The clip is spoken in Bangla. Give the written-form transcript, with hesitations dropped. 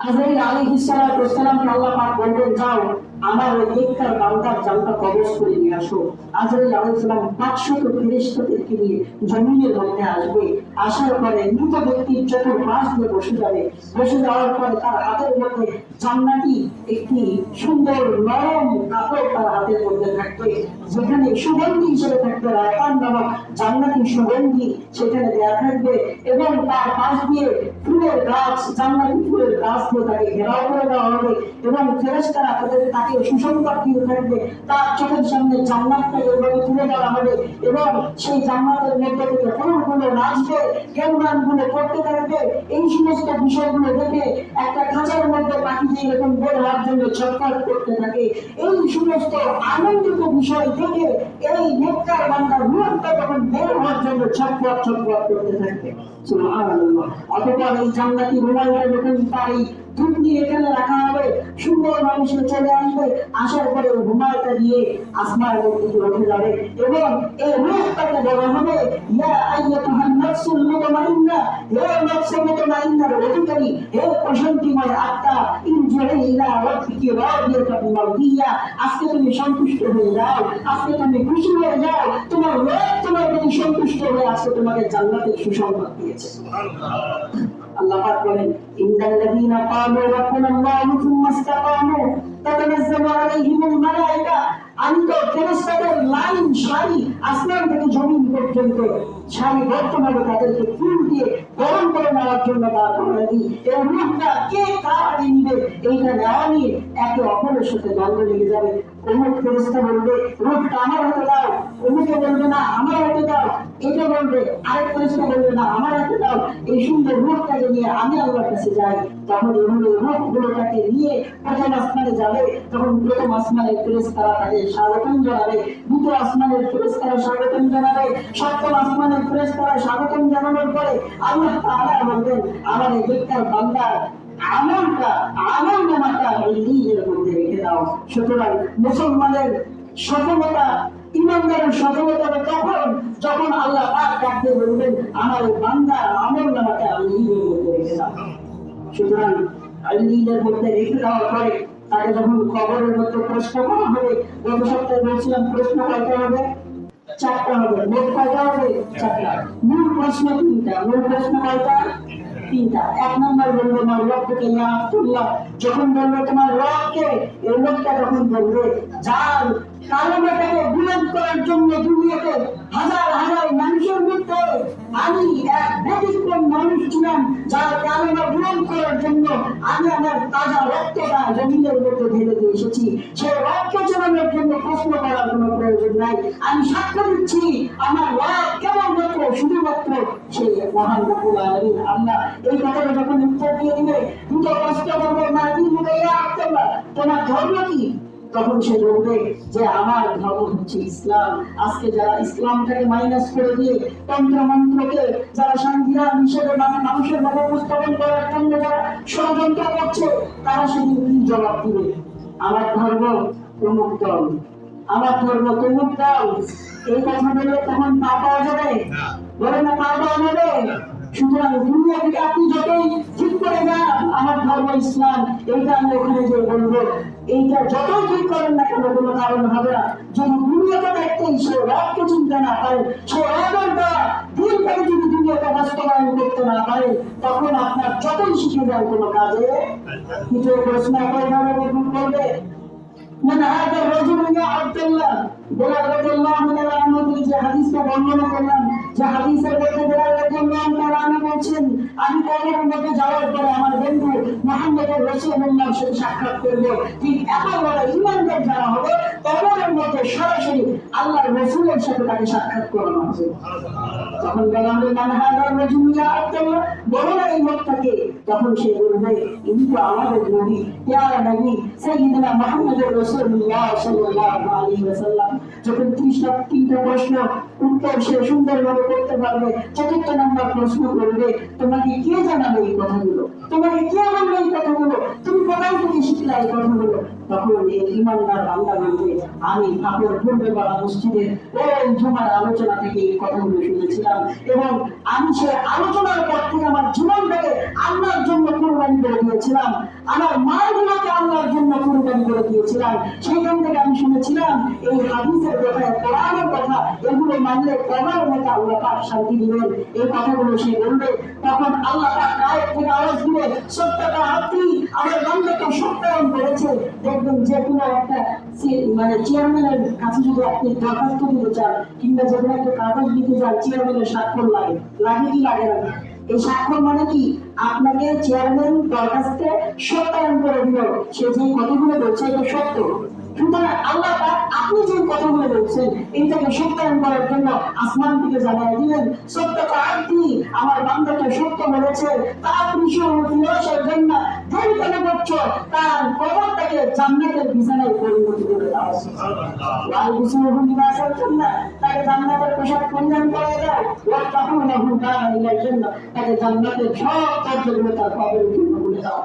আজরাইল আলাইহিস সালামকে আল্লাহ পাক বললেন, যাও আমার ওই নেককার বান্দার জানটা কবজ করে নিয়ে আসো। আজরাইল আলাইহিস সালাম 500 ফেরেশতাদেরকে নিয়ে জমিনের মধ্যে আসবে। আসার পরে মৃত ব্যক্তির চোখের পাশ দিয়ে বসে যাবে। বসে যাওয়ার পরে তার হাতের মধ্যে জান্নাতি একটি সুন্দর নরম কাপড় তার হাতের মধ্যে থাকবে, যেখানে সুগন্ধি হিসেবে থাকবে রায়হান নামক জান্নাতি সুগন্ধি সেখানে দেয়া থাকবে। এবং তার পাশ দিয়ে ফুলের গাছ, জান্নাতি ফুলের গাছ দিয়ে তাকে ঘেরাও করে দেওয়া হবে। এবং ফেরেশতারা তাকে সুসংবাদ দিয়ে থাকবে। তার চোখের সামনে জান্নাতটাকে এভাবে তুলে দেওয়া হবে এবং সেই জান্নাতের মধ্যে থেকে ফুলগুলো নাচবে, কেমরানগুলো করতে থাকবে। এই সমস্ত বিষয়গুলো দেখে একটা খাঁচার মধ্যে পাখি যে এরকম বের হওয়ার জন্য ছটফট করতে থাকে, এই সমস্ত আনন্দিত বিষয় দেখে এই নেককার বান্দার রূহটা তখন বের হওয়ার জন্য ছটফট করতে থাকবে। সুবহানাল্লাহ। অতঃপর এই জান্নাতি রুমালটা যখন তার এই দুধ নিয়ে এখানে রাখা হবে, সুন্দর মানুষে চলে আসবে। আসার পরে রুমালটা দিয়ে আসমানের দিকে উঠে যাবে এবং এই রূহটাকে বলা হবে, ইয়া আইয়াতুহান নাফসুল মুতমাইন্না, হে নফসে মুতমাইন্নার অধিকারী, হে প্রশান্তিময় আত্মা, ইরজিই ইলা রাব্বিকি রাদিয়াতান মারদিয়া, আজকে তুমি সন্তুষ্ট হয়ে যাও, আজকে তুমি খুশি হয়ে যাও, তোমার রব তোমার প্রতি সন্তুষ্ট হয়ে আজকে তোমাকে জান্নাতের সুসংবাদ দিয়েছে। সুবহানাল্লাহ। আল্লাহ পাক বলেন, ইন্নাল্লাযীনা ক্বালু রাব্বুনাল্লাহু সুম্মা ইসতাকামু তাতানাজ্জালু আলাইহিমুল মালায়েকা, আমি তো ফেরেশতাদের লাইন সারি আসমান থেকে জমিন পর্যন্ত সারিবদ্ধভাবে তাদেরকে ফুল দিয়ে গরম করে নেওয়ার জন্য দাঁড় করে দিই। এই রূহটা কে কার আগে নিবে, এইটা নেওয়া নিয়ে একে অপরের সাথে দ্বন্দ্ব লেগে যাবে। অমুক ফেরেশতা বলবে রূহটা আমার হাতে দাও, অমুকে বলবে না আমার হাতে দাও, এটা বলবে আরেক ফেরেশতা বলবে না আমার হাতে দাও। এই সুন্দর রূহটাকে নিয়ে আমি আল্লাহর কাছে যাই। তখন এভাবে রূহগুলোটাকে নিয়ে প্রথম আসমানে যাবে। তখন প্রথম আসমানের ফেরেশতারা তাকে স্বাগতম জানাবে, দ্বিতীয় আসমানের ফেরেশতারা স্বাগতম জানাবে, সপ্তম আসমানের ফেরেশতারা স্বাগতম জানানোর পরে আল্লাহ তাআলা বলবেন, আমার এই নেককার বান্দার আমল নামাটা নিজের মধ্যে রেখে দাও। সুতরাং মুসলমানের সফলতা, ইমানদারের সফলতা তখন যখন আল্লাহ পাক ডাকতে বলবেন, আমার এই বান্দার আমল নামাটা নিজের মধ্যে রেখে দাও। সুতরাং নিজের মধ্যে রেখে দেওয়ার পরে তাকে যখন কবরের মধ্যে প্রশ্ন করা হবে, গত সপ্তাহে বলছিলাম প্রশ্ন কয়টা হবে? 4টা হবে। মোট কয়টা হবে? 4টা। মূল প্রশ্ন 3টা। মূল প্রশ্ন কয়টা? 3টা। 1 নম্বর বলবো আমার রবকে ইয়া আব্দুল্লাহ, যখন বলবে তোমার রবকে, এই লোকটা যখন বলবে যার কালেমাটাকে বুলন্দ করার জন্য দুনিয়াতে হাজার হাজার মানুষের মধ্যে আমি এক ব্যতিক্রম মানুষ ছিলাম, যার কালেমা বুলন্দ করার জন্য আমি আমার তাজা রক্তটা জমিনের মধ্যে ঢেলে দিয়ে এসেছি। সেই রক্ত চালানোর জন্য প্রশ্ন করার কোনো প্রয়োজন নাই। আমি সাক্ষ্য দিচ্ছি আমার রব কেবলমাত্র শুধুমাত্র সেই মহান রব্বুল আলামিন আল্লাহ। এই কথাটা যখন উত্তর দিয়ে দিবে, দুটো প্রশ্ন করবো, না দিবে ইয়া আব্দুল্লাহ তোমার ধর্ম কি? তখন সে বলবে যে আমার ধর্ম হচ্ছে ইসলাম। আজকে যারা ইসলামটাকে মাইনাস করে দিয়ে তন্ত্র মন্ত্রকে যারা সংবিধান হিসেবে মানুষের মনে উপস্থাপন করার জন্য যারা ষড়যন্ত্র করছে, তারা সেদিন কি জবাব দিবে? আমার ধর্ম অমুক দল, আমার ধর্ম তমুক দল, এই কথা বলে তখন পা পাওয়া যাবে? বলে না পা পাওয়া যাবে? সুতরাং দুনিয়া থেকে আপনি যতই ঠিক করে যান আমার ধর্ম ইসলাম, এইটা আমি ওখানে যে বলবো, এইটা যতই ঠিক করেন না কেন কোনো কারণ হবে না। যদি দুনিয়াটা দেখতেই সে রবকে চিনতে না পারে, সে রবের দ্বারা দিনটাকে যদি দুনিয়াটা বাস্তবায়ন করতে না পারে, তখন আপনার যতই শিখে যান কোনো কাজে কিছু প্রশ্ন করবে। মানে هذا الرجل يا عبد الله بلال رضي الله تعالى عنه যে হাদিসটা বর্ণনা করলাম, যে হাদিসের মধ্যে বলার রাদিয়াল্লাহু তাআলা আনহু বলছেন, আমি কবরের মধ্যে যাওয়ার পরে আমার বন্ধু মুহাম্মদুর রাসূলুল্লাহর সাথে সাক্ষাৎ করব। ঠিক একেবারে ইমানদার যারা হবে কবরের মধ্যে সরাসরি আল্লাহর রাসূলের সাথে তাকে সাক্ষাৎ করানো হবে। তখন বলা হবে মান হাদার রাজুল ইয়া আব্দুল্লাহ, বলো না এই লোকটাকে। তখন সে বলবে ইনি তো আমাদের নবী, প্যারা নবী সাইয়্যিদনা মুহাম্মদুর রাসূলুল্লাহ সাল্লাল্লাহু আলাইহি ওয়াসাল্লাম। যখন 3টা প্রশ্ন উত্তর সে সুন্দরভাবে করতে পারবে, 4th নম্বর প্রশ্ন করবে, তোমাকে কে জানাবে এই কথাগুলো? তোমাকে কে বলবে এই কথাগুলো? তুমি কোথায় থেকে শিখলে যায় কথাগুলো, তখন এই ইমানদার বান্দা বলবে আমি আপনার পূর্বে বলা মসজিদের ওই জুমার আলোচনা থেকে এই কথাগুলো শুনেছিলাম, এবং আমি সে আলোচনার পর থেকে আমার জীবনটাকে আল্লাহর জন্য কুরবানি করে দিয়েছিলাম, আমার মায়েরগুলোকে আল্লাহর জন্য কুরবানি করে দিয়েছিলাম। সেখান থেকে আমি শুনেছিলাম এই হাদিসের কথা, কোরআনের কথা, এগুলো মানলে কমার মতো আল্লাহ পাক শান্তি দিবেন। এই কথাগুলো সে বলবে, তখন আল্লাহ পাক গায়েব থেকে আওয়াজ দিবে, সত্যটা আপনি আমার বান্দাকে সত্যায়ন করেছে। দেখবেন যে কোনো একটা মানে চেয়ারম্যানের কাছে যদি আপনি দরখাস্ত দিতে চান কিংবা যে কোনো একটা কাগজ দিতে চান, চেয়ারম্যানের স্বাক্ষর লাগে, লাগে কি লাগে না? এই স্বাক্ষর মানে কি? আপনাকে চেয়ারম্যান দরখাস্তে সত্যায়ন করে দিল সে যে কথাগুলো বলছে এটা সত্য। সুতরাং আল্লাহ পাক আপনি যে কথাগুলো বলছেন এইটাকে সত্যায়ন করার জন্য আসমান থেকে জানিয়ে দিলেন, সত্যটা আপনি আমার বান্দাকে সত্য বলেছে, তার ফিরোজের জন্য দেরি কেন করছো? তার কবরটাকে জান্নাতের বিছানায় পরিণত করে দাও। ওয়াল বিছানার বিছানার জন্য তাকে জান্নাতের পোশাক পরিধান করে দাও। ওয়া তাহুনাহু দানিয়ার জন্য তাকে জান্নাতের সব কার্যগুলো তার কবরের জন্য বলে দাও।